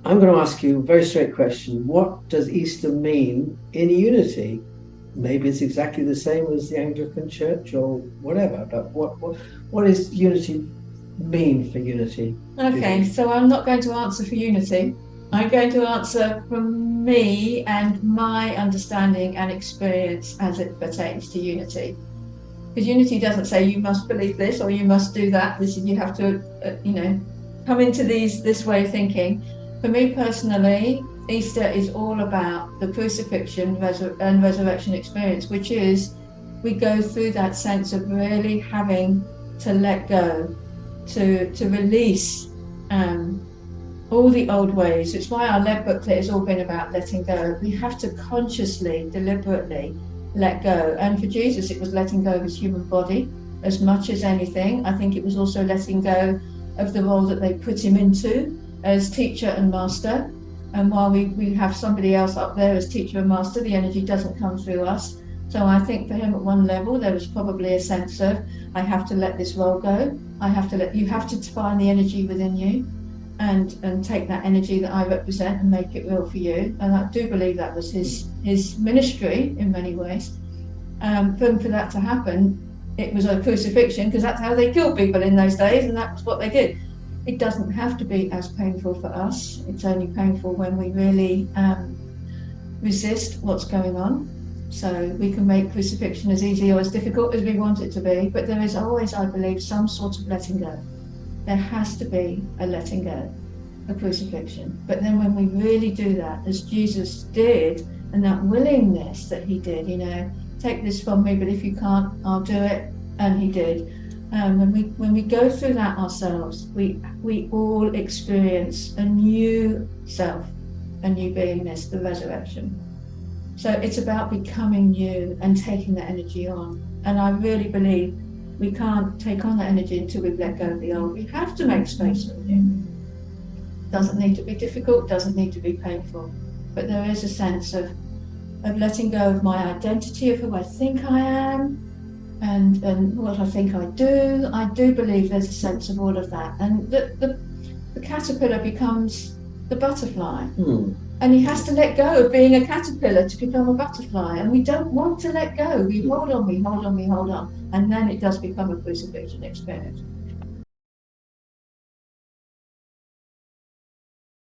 I'm going to ask you a very straight question. What does Easter mean in unity? Maybe it's exactly the same as the Anglican Church or whatever, but what is unity mean for unity, do you Okay, think? so I'm not going to answer for unity. I'm going to answer from me and my understanding and experience as it pertains to unity. Because unity doesn't say you must believe this or you must do that. This is you have to, come into this way of thinking. For me personally, Easter is all about the crucifixion and resurrection experience, which is we go through that sense of really having to let go, to release um, all the old ways. It's why our Let booklet has all been about letting go. We have to consciously, deliberately let go. And for Jesus, it was letting go of his human body as much as anything. I think it was also letting go of the role that they put him into as teacher and master. And while we have somebody else up there as teacher and master, the energy doesn't come through us. So I think for him at one level, there was probably a sense of, I have to let this role go. You have to find the energy within you and take that energy that I represent and make it real for you. And I do believe that was his ministry in many ways. For that to happen, it was a crucifixion because that's how they killed people in those days, and that was what they did. It doesn't have to be as painful for us. It's only painful when we really resist what's going on. So we can make crucifixion as easy or as difficult as we want it to be, but there is always, I believe, some sort of letting go. There has to be a letting go, a crucifixion. But then when we really do that, as Jesus did, and that willingness that he did, take this from me, but if you can't, I'll do it. And he did. When we go through that ourselves, we all experience a new self, a new beingness, the resurrection. So it's about becoming new and taking that energy on. And I really believe we can't take on that energy until we've let go of the old. We have to make space for the new. Doesn't need to be difficult, doesn't need to be painful. But there is a sense of letting go of my identity, of who I think I am, and what I think I do. I do believe there's a sense of all of that. And the caterpillar becomes the butterfly. And he has to let go of being a caterpillar to become a butterfly. And we don't want to let go. We hold on, we hold on, we hold on. And then it does become a crucifixion experience.